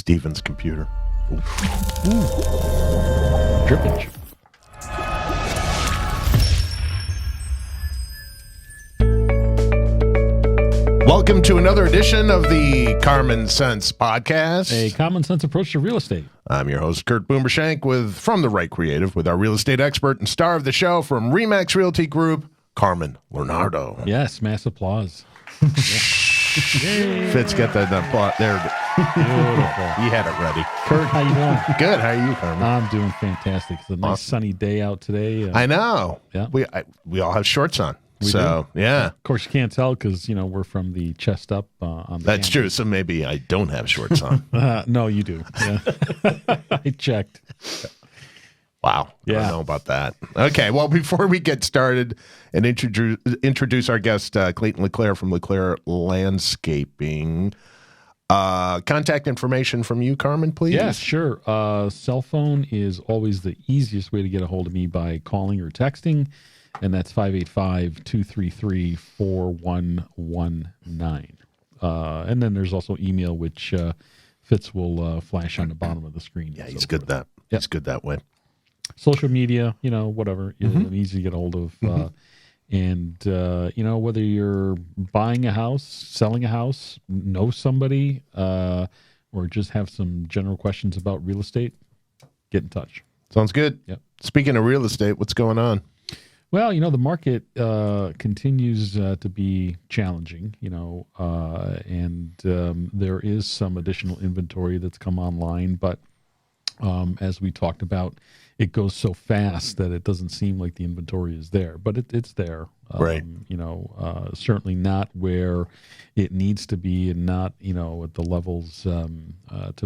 Steven's computer. Ooh. Drippage. Welcome to another edition of the Common Sense Podcast. A common sense approach to real estate. I'm your host, Kurt Boomer Schenk, from The Right Creative, with our real estate expert and star of the show from Remax Realty Group, Carmen Lonardo. Yes, mass applause. Fitz, get that applause there. Beautiful. You had it ready. Kurt, how you doing? Good. How are you, Carmen? I'm doing fantastic. It's a nice sunny day out today. I know. Yeah. We all have shorts on. We do. Yeah. Of course, you can't tell because, we're from the chest up on the That's camera. true. So maybe I don't have shorts on. No, you do. Yeah. I checked. Wow. I don't know about that. Okay. Well, before we get started and introduce our guest, Clayton LaClair from LaClair Landscaping, contact information from you, Carmen, please. Yes, sure. Cell phone is always the easiest way to get a hold of me by calling or texting, and that's 585-233-4119. And then there's also email, which Fitz will flash on the bottom of the screen. Yeah, he's good that. Yep. He's good that way. Social media, whatever, easy to get a hold of. And, whether you're buying a house, selling a house, know somebody, or just have some general questions about real estate, get in touch. Sounds good. Yep. Speaking of real estate, what's going on? Well, the market continues to be challenging, and there is some additional inventory that's come online. But as we talked about, it goes so fast that it doesn't seem like the inventory is there. But it's there. Right. Certainly not where it needs to be, and not, at the levels to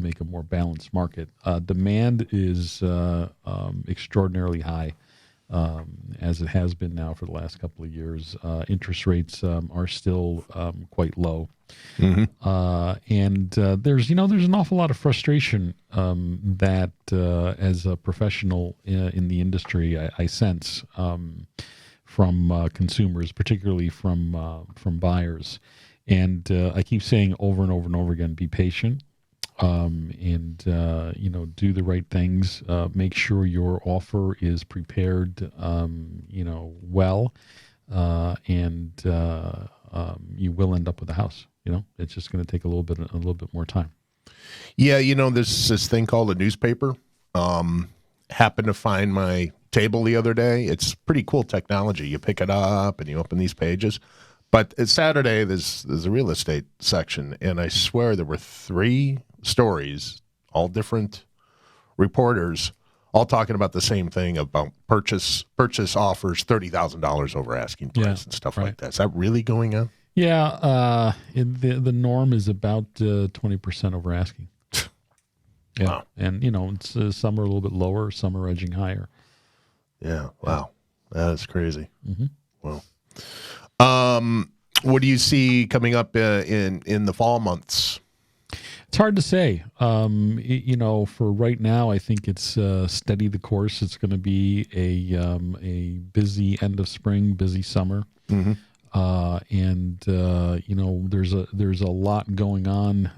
make a more balanced market. Demand is extraordinarily high. As it has been now for the last couple of years. Interest rates are still quite low. And there's an awful lot of frustration that as a professional in the industry, I sense from consumers, particularly from buyers. And I keep saying over and over and over again, be patient. Do the right things. Make sure your offer is prepared, well, and you will end up with a house. It's just going to take a little bit more time. Yeah, there's this thing called a newspaper. Happened to find my table the other day. It's pretty cool technology. You pick it up and you open these pages. But it's Saturday. There's a real estate section, and I swear there were 3 stories, all different reporters, all talking about the same thing about purchase offers $30,000 over asking price and stuff like that. Is that really going on? Yeah, the norm is about 20% over asking. Yeah, wow. And it's some are a little bit lower, some are edging higher. Yeah, wow, that is crazy. Mm-hmm. Wow. What do you see coming up in the fall months? It's hard to say. For right now, I think it's steady the course. It's going to be a busy end of spring, busy summer, and there's a lot going on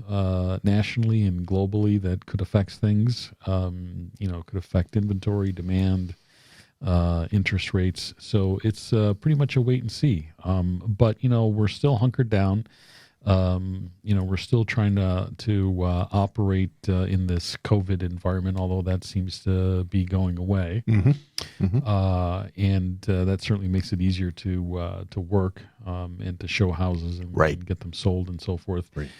nationally and globally that could affect things. Could affect inventory, demand, interest rates. So it's pretty much a wait and see. But we're still hunkered down. We're still trying to operate in this COVID environment, although that seems to be going away. And that certainly makes it easier to work and to show houses and get them sold and so forth. Right.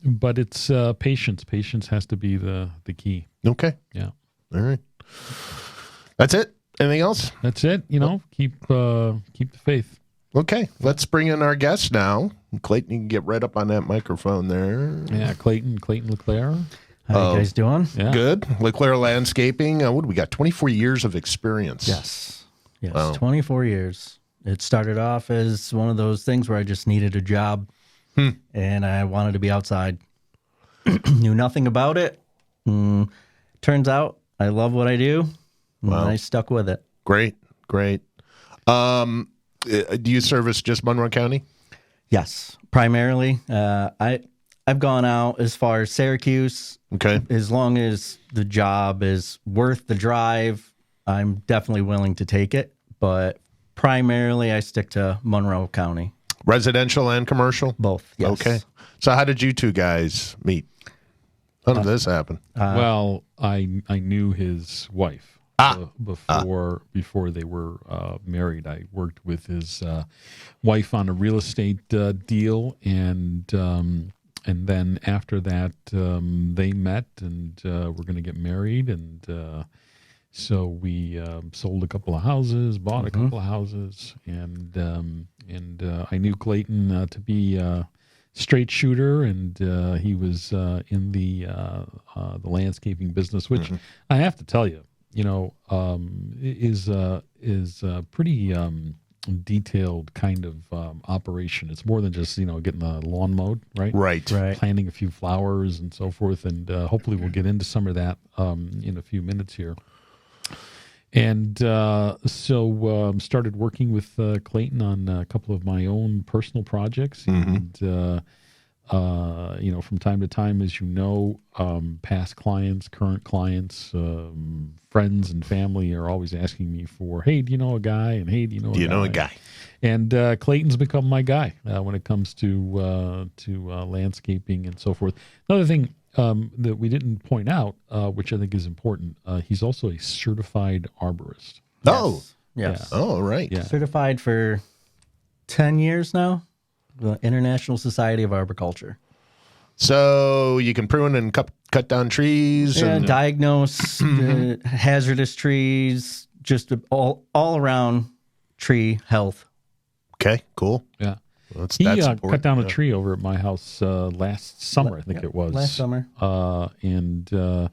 But it's patience. Patience has to be the key. Okay. Yeah. All right. That's it. Anything else? That's it. Keep the faith. Okay, let's bring in our guest now. Clayton, you can get right up on that microphone there. Yeah, Clayton LaClair. How you guys doing? Yeah. Good. LaClair Landscaping. What do we got? 24 years of experience. Yes. Wow. 24 years. It started off as one of those things where I just needed a job, and I wanted to be outside. Knew nothing about it. Turns out I love what I do, and I stuck with it. Great. Do you service just Monroe County? Yes, primarily. I've gone out as far as Syracuse. Okay. As long as the job is worth the drive, I'm definitely willing to take it. But primarily, I stick to Monroe County. Residential and commercial? Both, yes. Okay. So how did you two guys meet? How did this happen? Well, I knew his wife before they were married. I worked with his wife on a real estate deal, and then after that they met and were going to get married, and so we sold a couple of houses, bought a couple of houses, and I knew Clayton to be straight shooter, and he was in the landscaping business, which I have to tell you, is pretty detailed kind of operation. It's more than just getting the lawn mowed, right? Right. Planting a few flowers and so forth, and hopefully we'll get into some of that in a few minutes here. And so started working with Clayton on a couple of my own personal projects. And, from time to time, as you know, past clients, current clients, friends and family are always asking me for, hey, do you know a guy? And hey, do you know a guy? And Clayton's become my guy when it comes to landscaping and so forth. Another thing that we didn't point out, which I think is important, he's also a certified arborist. Oh, yes. Yeah. Oh, right. Yeah. Certified for 10 years now, the International Society of Arboriculture. So you can prune and cut down trees and diagnose hazardous trees, just all around tree health. Okay, cool. Yeah. Well, He cut down a tree over at my house last summer, I think it was. Last summer. And a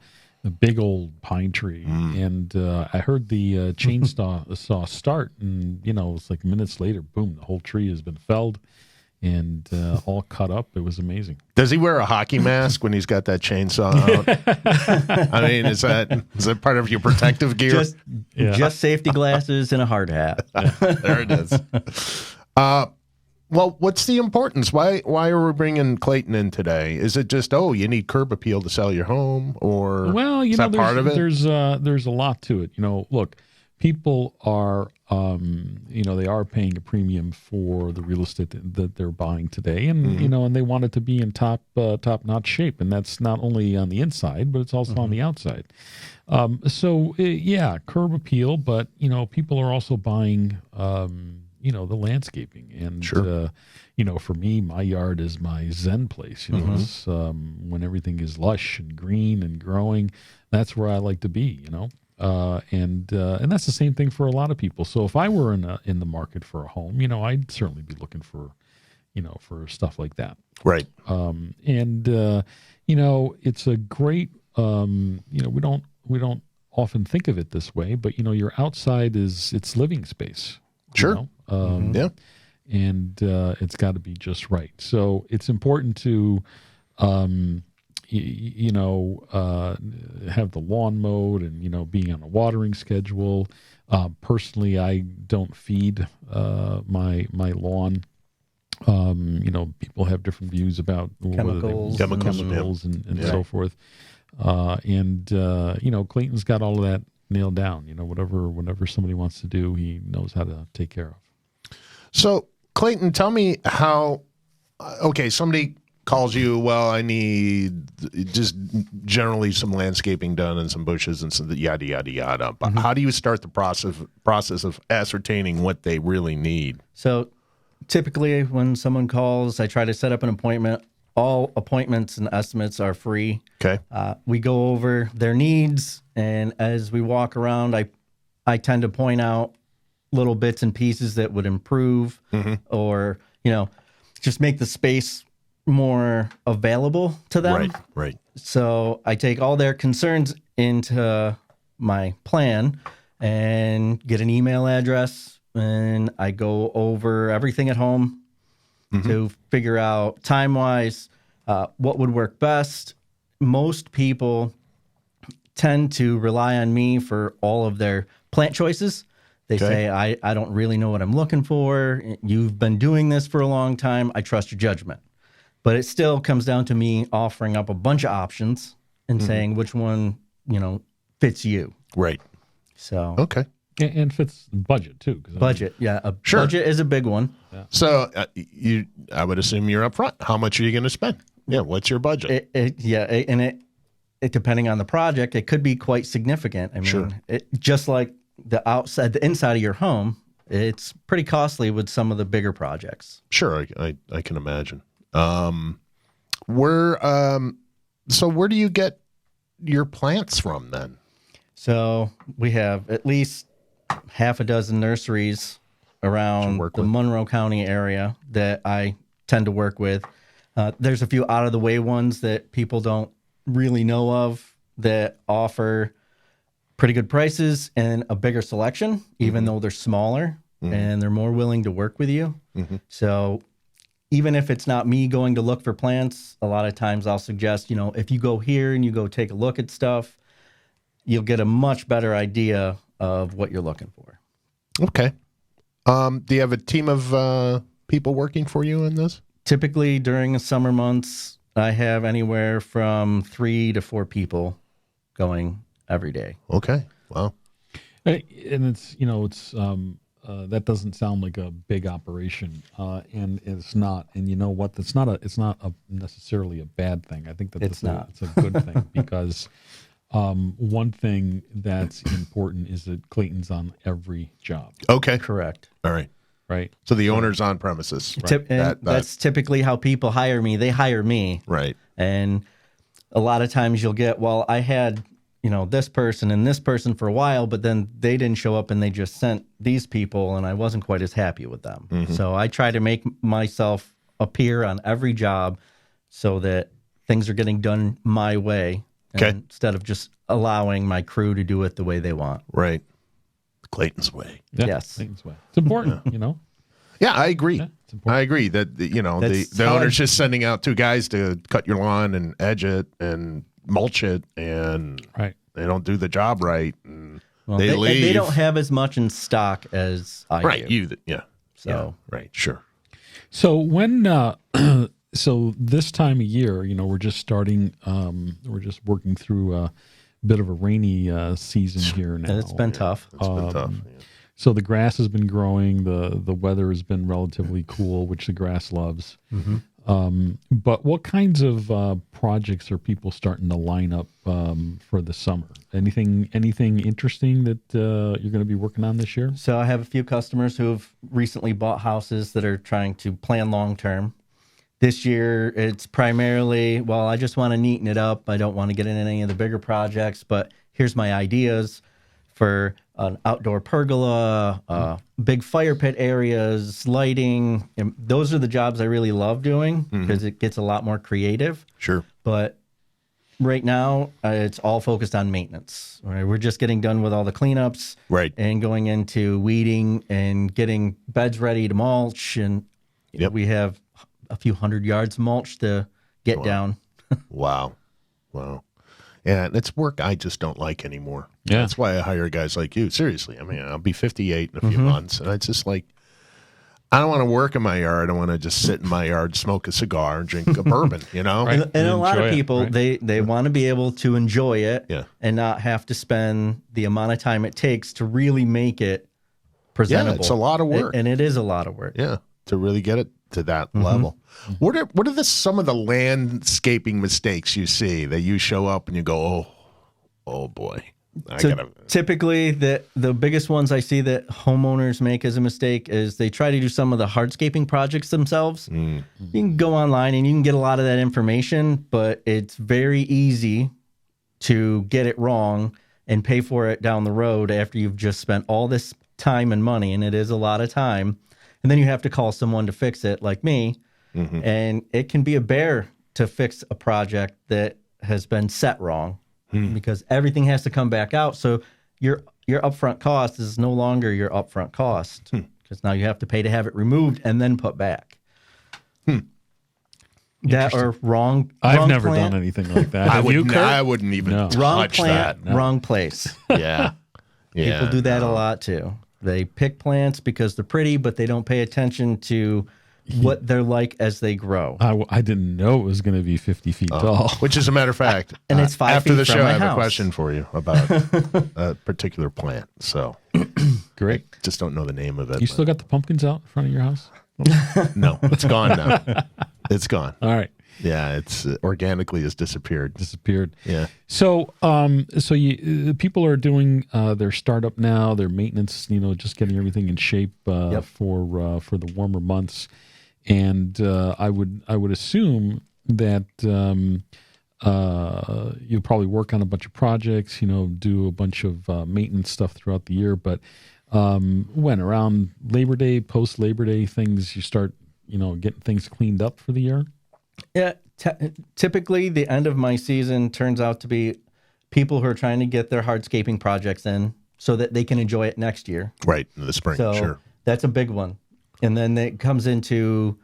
big old pine tree. And I heard the chainsaw start, and, it was like minutes later, boom, the whole tree has been felled and all cut up. It was amazing. Does he wear a hockey mask when he's got that chainsaw out? I mean, is that part of your protective gear? Just safety glasses and a hard hat. There it is. Well, what's the importance? Why are we bringing Clayton in today? Is it just, you need curb appeal to sell your home, or is that part of it? There's a lot to it. Look, people are they are paying a premium for the real estate that they're buying today, and and they want it to be in top notch shape, and that's not only on the inside, but it's also on the outside. So curb appeal, but people are also buying the landscaping, and for me, my yard is my zen place. It's, when everything is lush and green and growing, that's where I like to be. And that's the same thing for a lot of people. So if I were in the market for a home, I'd certainly be looking for for stuff like that. Right. It's a great we don't often think of it this way, but your outside it's living space. Sure. And it's got to be just right. So it's important to have the lawn mowed and being on a watering schedule. Personally, I don't feed my lawn. People have different views about chemicals and so forth. Clayton's got all of that nailed down. Whatever somebody wants to do, he knows how to take care of. So, Clayton, tell me how. Somebody calls you. Well, I need just generally some landscaping done and some bushes and some yada yada yada. But how do you start the process of ascertaining what they really need? So, typically, when someone calls, I try to set up an appointment. All appointments and estimates are free. Okay. We go over their needs, and as we walk around, I tend to point out little bits and pieces that would improve or, just make the space more available to them. Right. So I take all their concerns into my plan and get an email address, and I go over everything at home to figure out time-wise what would work best. Most people tend to rely on me for all of their plant choices. They say, I don't really know what I'm looking for. You've been doing this for a long time. I trust your judgment. But it still comes down to me offering up a bunch of options and saying which one, fits you. Right. So Okay. And fits budget too. 'Cause budget, Sure. budget is a big one. So I would assume you're up front. How much are you going to spend? Yeah. What's your budget? It depending on the project, it could be quite significant. I mean, Sure. Just like the inside of your home, it's pretty costly with some of the bigger projects. Sure. I can imagine. Where do you get your plants from then? So we have at least half a dozen nurseries around the Monroe County area that I tend to work with. There's a few out of the way ones that people don't really know of that offer pretty good prices and a bigger selection, even though they're smaller and they're more willing to work with you. So even if it's not me going to look for plants, a lot of times I'll suggest, if you go here and you go take a look at stuff, you'll get a much better idea of what you're looking for. Okay. Do you have a team of people working for you in this? Typically during the summer months, I have anywhere from 3 to 4 people going every day. Okay. Wow. And it's that doesn't sound like a big operation, and it's not. And you know what? It's not necessarily a bad thing. I think that it's a good thing because one thing that's important is that Clayton's on every job. Okay. Correct. All right. Right. So the owner's on premises. Right. That's typically how people hire me. They hire me. Right. And a lot of times you'll get, I had, this person and this person for a while, but then they didn't show up and they just sent these people and I wasn't quite as happy with them. So I try to make myself appear on every job so that things are getting done my way instead of just allowing my crew to do it the way they want. Right. Clayton's way. Yeah, Yes. Clayton's way. It's important, Yeah, I agree. Yeah, it's important. I agree that the owner's just sending out 2 guys to cut your lawn and edge it and mulch it, and they don't do the job right, and they leave. They don't have as much in stock as I do. Right, sure. So when so this time of year, we're just starting. We're just working through a bit of a rainy season here now. And it's been tough. It's been tough. Yeah. So the grass has been growing. The weather has been relatively cool, which the grass loves. But what kinds of projects are people starting to line up for the summer? Anything interesting that you're going to be working on this year? So I have a few customers who have recently bought houses that are trying to plan long term. This year, it's primarily, I just want to neaten it up. I don't want to get into any of the bigger projects, but here's my ideas for an outdoor pergola, big fire pit areas, lighting. And those are the jobs I really love doing because it gets a lot more creative. Sure. But right now, it's all focused on maintenance. Right? We're just getting done with all the cleanups, and going into weeding and getting beds ready to mulch. And we have a few hundred yards of mulch to get down. Wow. Yeah, it's work I just don't like anymore. Yeah. That's why I hire guys like you. Seriously. I mean, I'll be 58 in a few months, and it's just like, I don't want to work in my yard. I want to just sit in my yard, smoke a cigar, and drink a bourbon, Right. And a lot of Enjoy it, people, they want to be able to enjoy it and not have to spend the amount of time it takes to really make it presentable. Yeah, it's a lot of work. And it is a lot of work. Yeah, to really get it to that level. What are some of the landscaping mistakes you see that you show up and you go, oh boy. Typically, the biggest ones I see that homeowners make as a mistake is they try to do some of the hardscaping projects themselves. You can go online and you can get a lot of that information, but it's very easy to get it wrong and pay for it down the road after you've just spent all this time and money, and it is a lot of time. And then you have to call someone to fix it, like me. And it can be a bear to fix a project that has been set wrong because everything has to come back out. So your upfront cost is no longer your upfront cost because now you have to pay to have it removed and then put back. That or wrong. I've never done anything like that. I wouldn't even touch that. Wrong place. Yeah. People do that a lot too. They pick plants because they're pretty, but they don't pay attention to what they're like as they grow. I didn't know it was going to be 50 feet tall. Which, as a matter of fact, And it's 5 after feet the from show, my I have a house. question for you about a particular plant. So, Great. just don't know the name of it. You still got the pumpkins out in front of your house? No, it's gone now. It's gone. All right. Yeah, it's organically has disappeared. Disappeared. Yeah. So, people are doing their startup now, their maintenance, just getting everything in shape for the warmer months, and I would assume that you'll probably work on a bunch of projects, do a bunch of maintenance stuff throughout the year. But when around Labor Day, post Labor Day, things you start, getting things cleaned up for the year. Yeah, typically the end of my season turns out to be people who are trying to get their hardscaping projects in so that they can enjoy it next year. Right, in the spring, So sure. that's a big one. And then it comes into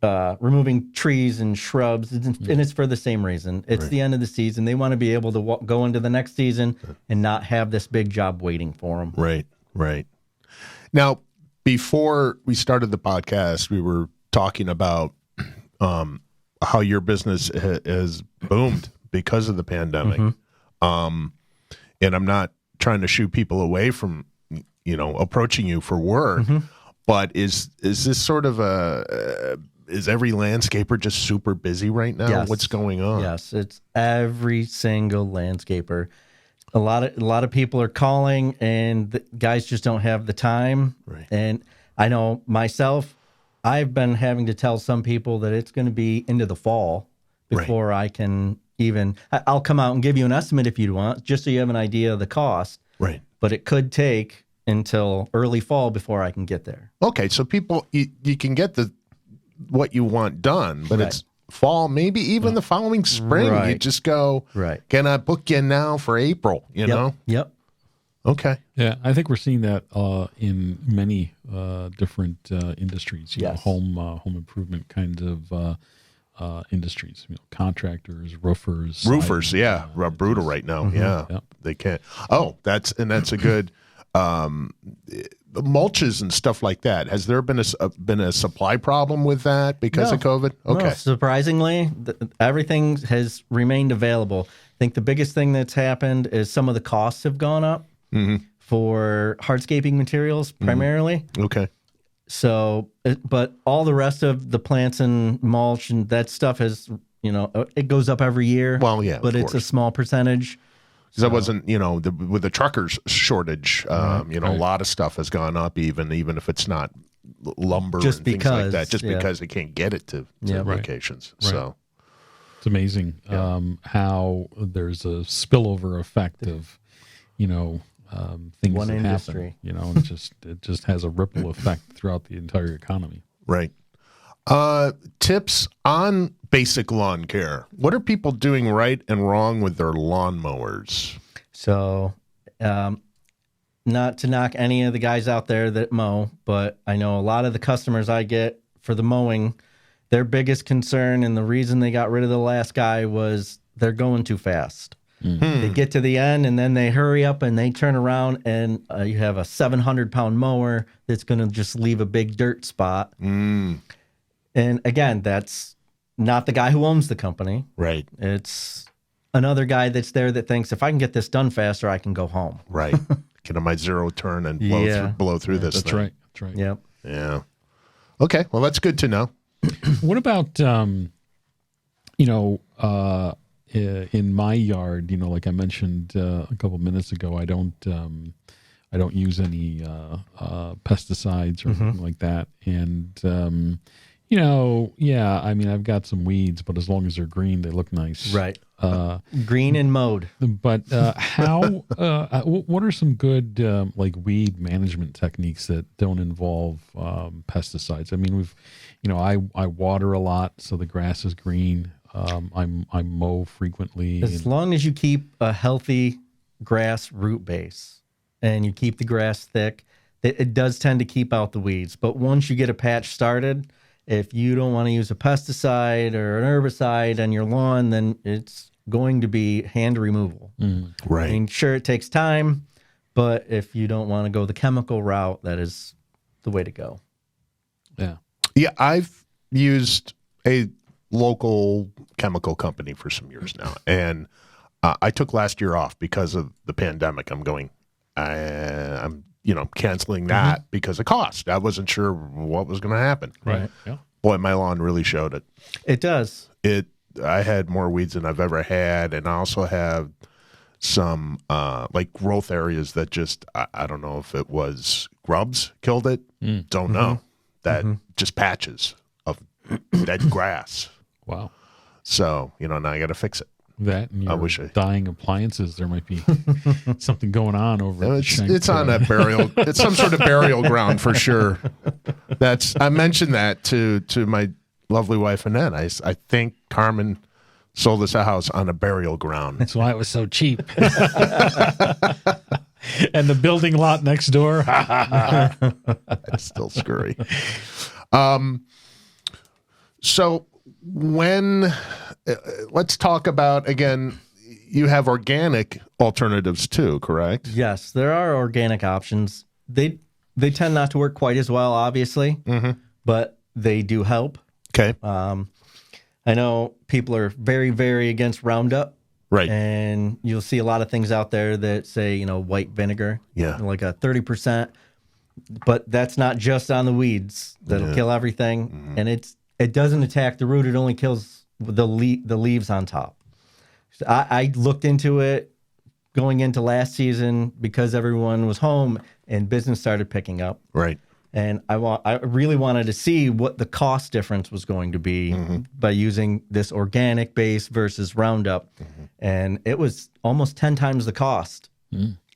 removing trees and shrubs, and it's for the same reason. It's the end of the season. They want to be able to go into the next season and not have this big job waiting for them. Right. Now, before we started the podcast, we were talking about how your business has boomed because of the pandemic. And I'm not trying to shoo people away from, approaching you for work, but is this sort of is every landscaper just super busy right now? Yes. What's going on? Yes, it's every single landscaper. A lot of people are calling, and the guys just don't have the time. Right. And I know myself, I've been having to tell some people that it's going to be into the fall before I can even. I'll come out and give you an estimate if you want, just so you have an idea of the cost. Right. But it could take until early fall before I can get there. Okay, so people, you can get what you want done, but it's fall, maybe even the following spring. You Right. just go, can I book you now for April? You know? Yep. Okay. Yeah, I think we're seeing that in many different industries. Home improvement kind of industries. Contractors, roofers. Brutal right now. Yeah, they can't. Oh, that's a good. Mulches and stuff like that. Has there been a supply problem with that because of COVID? Okay. No, surprisingly, everything has remained available. I think the biggest thing that's happened is some of the costs have gone up for hardscaping materials primarily. Okay. So, but all the rest of the plants and mulch and that stuff has, it goes up every year. Well, yeah, but it's a small percentage. Because that wasn't, with the truckers shortage, a lot of stuff has gone up, even if it's not lumber and things like that, just because they can't get it to locations. Right. So it's amazing how there's a spillover effect of, things One that industry. happen. It just has a ripple effect throughout the entire economy. Right. Tips on basic lawn care. What are people doing right and wrong with their lawnmowers? So, not to knock any of the guys out there that mow, but I know a lot of the customers I get for the mowing, their biggest concern and the reason they got rid of the last guy was they're going too fast. They get to the end and then they hurry up and they turn around and you have a 700-pound mower that's going to just leave a big dirt spot. And again, that's not the guy who owns the company. Right. It's another guy that's there that thinks if I can get this done faster, I can go home. Right. Get on my zero turn and blow through this That's thing. right. That's right. Yep. Yeah. Okay. Well, that's good to know. What about, in my yard, like I mentioned a couple minutes ago, I don't use any pesticides or anything like that. And, I've got some weeds, but as long as they're green, they look nice. Right. Green and mowed. But what are some good weed management techniques that don't involve pesticides? I mean, I water a lot, so the grass is green. I mow frequently. As long as you keep a healthy grass root base and you keep the grass thick, it does tend to keep out the weeds. But once you get a patch started, if you don't want to use a pesticide or an herbicide on your lawn, then it's going to be hand removal. Right. I mean, sure, it takes time, but if you don't want to go the chemical route, that is the way to go. Yeah. Yeah, I've used a local chemical company for some years now, and I took last year off because of the pandemic. I'm canceling that because of cost. I wasn't sure what was going to happen. Right. Yeah. Boy, my lawn really showed it. It does. I had more weeds than I've ever had, and I also have some like growth areas that just I don't know if it was grubs killed it. Don't know. That just patches of dead grass. Wow. So now I got to fix it. That and your dying appliances, there might be something going on over. It's on a burial. It's some sort of burial ground for sure. I mentioned that to my lovely wife Annette. I think Carmen sold us a house on a burial ground. That's why it was so cheap. And the building lot next door. That's still scurry. So let's talk about, again, you have organic alternatives too, correct? Yes, there are organic options. They tend not to work quite as well, obviously, but they do help. Okay. I know people are very, very against Roundup. Right. And you'll see a lot of things out there that say, white vinegar. Yeah. Like a 30%. But that's not just on the weeds. That'll kill everything. And it doesn't attack the root. It only kills the leaves on top. So I looked into it going into last season because everyone was home and business started picking up. Right. And I really wanted to see what the cost difference was going to be by using this organic base versus Roundup. And it was almost 10 times the cost.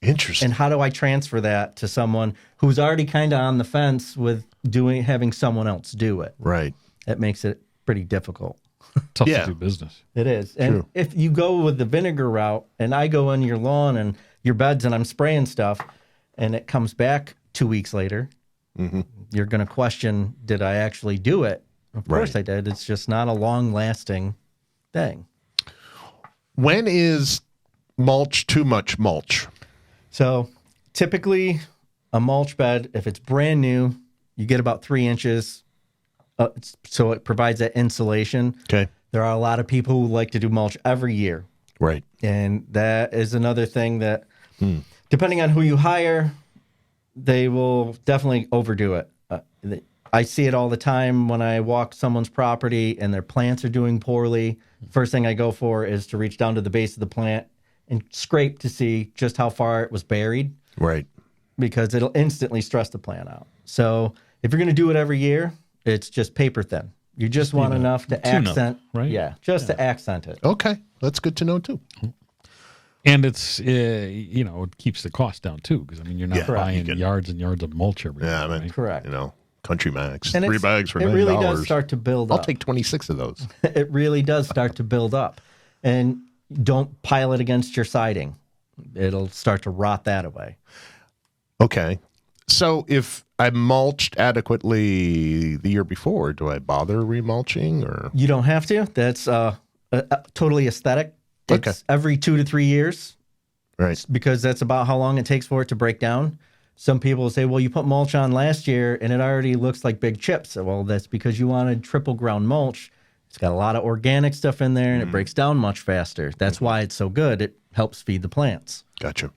Interesting. And how do I transfer that to someone who's already kind of on the fence with having someone else do it? Right. That makes it pretty difficult. Tough to do business. It is. And if you go with the vinegar route and I go in your lawn and your beds and I'm spraying stuff and it comes back 2 weeks later, you're going to question, did I actually do it? Of course I did. It's just not a long-lasting thing. When is mulch too much mulch? So typically a mulch bed, if it's brand new, you get about 3 inches. So it provides that insulation. Okay. There are a lot of people who like to do mulch every year. Right. And that is another thing that, depending on who you hire, they will definitely overdo it. I see it all the time when I walk someone's property and their plants are doing poorly. First thing I go for is to reach down to the base of the plant and scrape to see just how far it was buried. Right. Because it'll instantly stress the plant out. So if you're going to do it every year, it's just paper thin. You just want enough to accent. Right? Yeah, to accent it. Okay. That's good to know too. And it's, it keeps the cost down too. Because, you're not buying yards and yards of mulch every year. Right? Correct. Country Max. And 3 bags for $9. It really does start to build up. I'll take 26 of those. It really does start to build up. And don't pile it against your siding. It'll start to rot that away. Okay. So if I mulched adequately the year before, do I bother remulching or? You don't have to. That's totally aesthetic. It's every 2 to 3 years. Right. Because that's about how long it takes for it to break down. Some people will say, well, you put mulch on last year and it already looks like big chips. Well, that's because you wanted triple ground mulch. It's got a lot of organic stuff in there and it breaks down much faster. That's why it's so good. It helps feed the plants. Gotcha.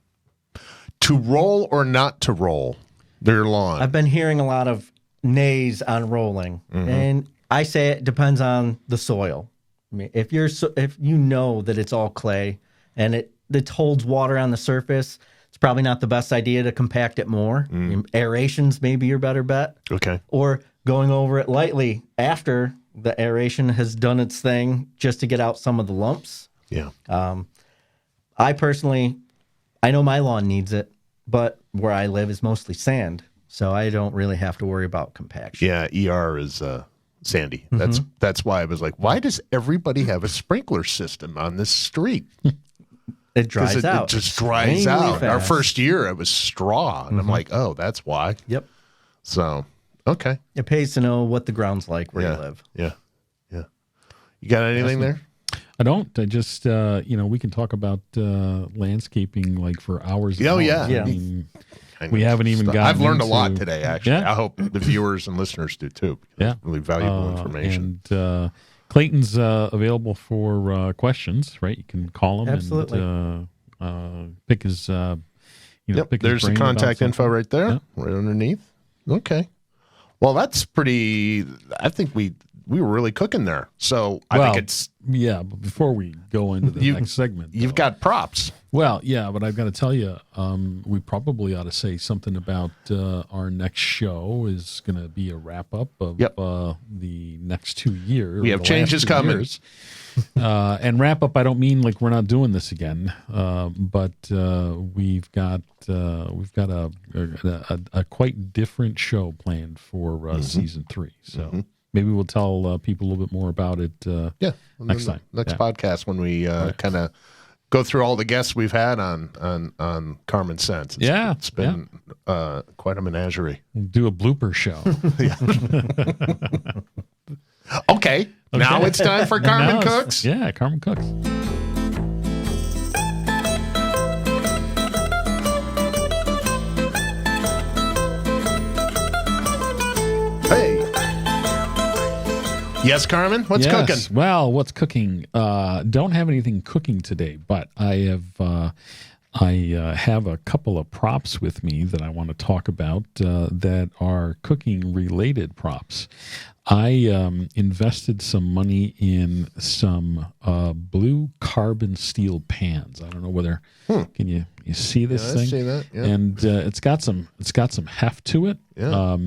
To roll or not to roll their lawn? I've been hearing a lot of nays on rolling. And I say it depends on the soil. If you know that it's all clay and it holds water on the surface, it's probably not the best idea to compact it more. Aeration's maybe your better bet. Okay. Or going over it lightly after the aeration has done its thing just to get out some of the lumps. Yeah. I personally, I know my lawn needs it, but where I live is mostly sand, so I don't really have to worry about compaction. Yeah, ER is sandy. That's why I was like, why does everybody have a sprinkler system on this street? It dries out. It just dries out. Fast. Our first year, it was straw. And I'm like, oh, that's why. Yep. So, okay. It pays to know what the ground's like where you live. Yeah. Yeah. You got anything there? I don't. I just, we can talk about landscaping like for hours. Oh, and yeah. hours. kind We of haven't even stuff. gotten I've learned a lot into- today, actually. Yeah. I hope the viewers and listeners do too. Yeah. It's really valuable information. And Clayton's available for questions, right? You can call him Absolutely. and pick his, Yep, pick his there's the brain about contact info something. right there, Yep. right underneath. Okay. Well, that's pretty. I think we were really cooking there. So I think it's. Yeah, but before we go into the next segment, You've though- got props. Well, yeah, but I've got to tell you, we probably ought to say something about our next show is going to be a wrap up of Yep. the next 2 years. We have changes coming. And wrap up, I don't mean like we're not doing this again, but we've got a quite different show planned for season 3. So maybe we'll tell people a little bit more about it. Yeah. Next time. Next Yeah. podcast when we kind of go through all the guests we've had on Carmen Sense. It's been quite a menagerie. We'll do a blooper show. Okay. Now it's time for Carmen Now it's- Cooks. Yeah, Carmen Cooks. Hey. Yes, Carmen. What's cooking? Well, what's cooking? Don't have anything cooking today, but I have a couple of props with me that I want to talk about that are cooking related props. I invested some money in some blue carbon steel pans. I don't know whether can you see this Yeah, I thing? see that, yeah. And it's got some heft to it. Yeah.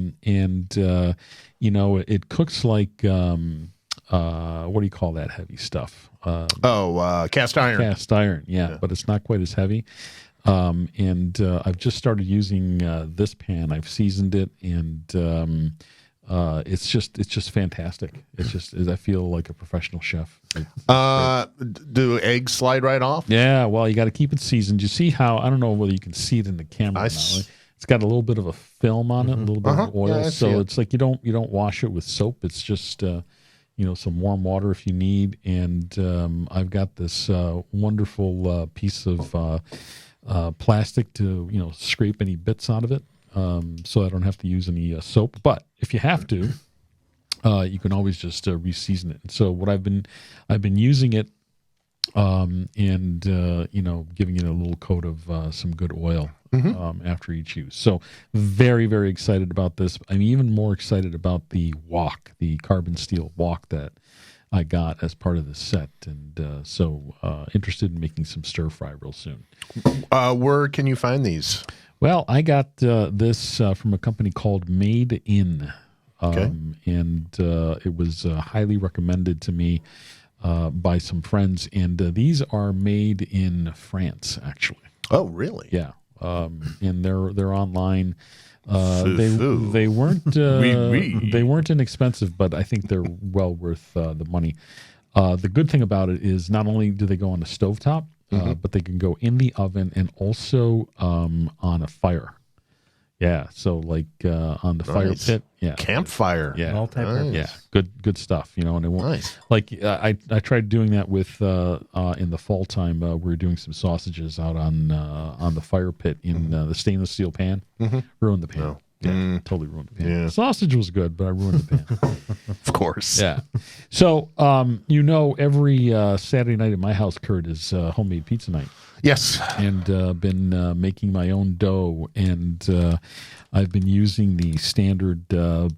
It cooks like what do you call that heavy stuff? Cast iron. Cast iron, yeah, but it's not quite as heavy. I've just started using this pan. I've seasoned it, and it's just fantastic. I feel like a professional chef. Do eggs slide right off? Yeah, well, you got to keep it seasoned. You see how, I don't know whether you can see it in the camera or not. Like, it's got a little bit of a film on it, a little bit of oil. Yeah, I see so it. it's like you don't wash it with soap. It's just some warm water if you need. And I've got this wonderful piece of plastic to scrape any bits out of it, so I don't have to use any soap. But if you have to, you can always just reseason it. So what I've been using it, and giving it a little coat of some good oil after each use. So very, very excited about this. I'm even more excited about the wok, the carbon steel wok that I got as part of the set, and so interested in making some stir fry real soon. Where can you find these? Well, I got this from a company called Made In, and it was highly recommended to me by some friends, and these are made in France, actually. Oh, really? Yeah, and they're online. Foo-foo. They weren't Oui. they weren't inexpensive, but I think they're well worth the money. The good thing about it is not only do they go on the stovetop, but they can go in the oven and also on a fire. Yeah, so like on the fire Nice. pit. Yeah, Campfire. yeah, Multi-purpose. yeah, good stuff. And it won't. Nice. Like I tried doing that with in the fall time. We were doing some sausages out on the fire pit in the stainless steel pan. Ruined the pan. Oh. Yeah, totally ruined the pan. Yeah. The sausage was good, but I ruined the pan. Of course. Yeah. So every Saturday night at my house, Kurt, is homemade pizza night, Yes. and been making my own dough, and I've been using the standard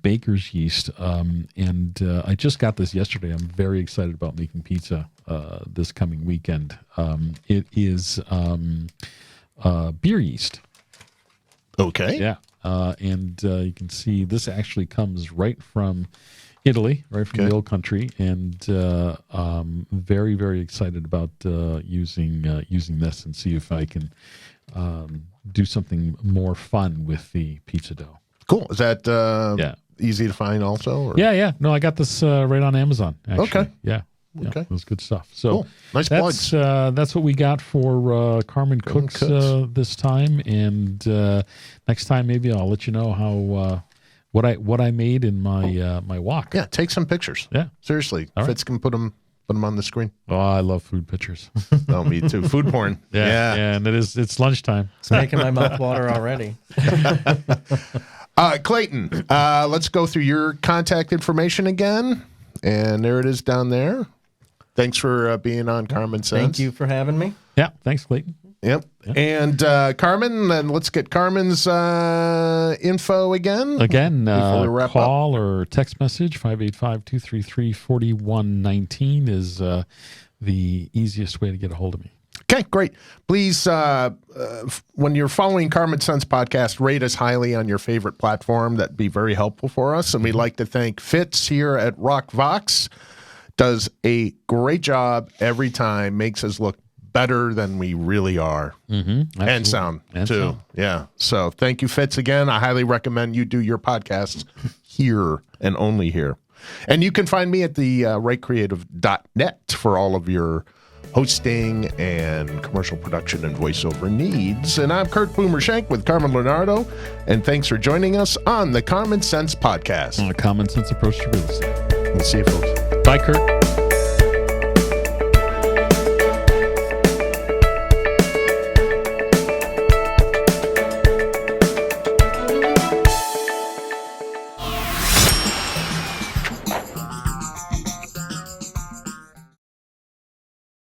baker's yeast, and I just got this yesterday. I'm very excited about making pizza this coming weekend. It is beer yeast. Okay. Yeah. And you can see this actually comes right from Italy, right from the old country, and very, very excited about using this and see if I can do something more fun with the pizza dough. Cool. Is that Yeah. easy to find also? Or? Yeah. No, I got this right on Amazon, actually. Okay. Yeah. Okay. It was good stuff. So Cool. Nice plugs. that's what we got for Carmen Cooks, Cooks. this time, and next time maybe I'll let you know how what I made in my my wok. Yeah, take some pictures. Yeah. Seriously. All right. Fitz can put them Put them on the screen. Oh, I love food pictures. Oh, me too. Food porn. Yeah, and it's lunchtime. It's making my mouth water already. Clayton, let's go through your contact information again. And there it is down there. Thanks for being on Carmen Sense. Thank you for having me. Yeah, thanks, Clayton. Yep. And Carmen, then let's get Carmen's info again. Again, before we wrap call or text message, 585-233-4119 is the easiest way to get a hold of me. Okay, great. Please, when you're following Carmen Sense podcast, rate us highly on your favorite platform. That'd be very helpful for us. And we'd like to thank Fitz here at Rock Vox. Does a great job every time, makes us look better than we really are. And sound, too. Yeah. So thank you, Fitz, again. I highly recommend you do your podcasts here and only here. And you can find me at the rightcreative.net for all of your hosting and commercial production and voiceover needs. And I'm Kurt Boomer Schenk with Carmen Lonardo. And thanks for joining us on the Carmen Sense podcast. On a common sense approach to real estate. We'll see you, folks. Bye, Kurt.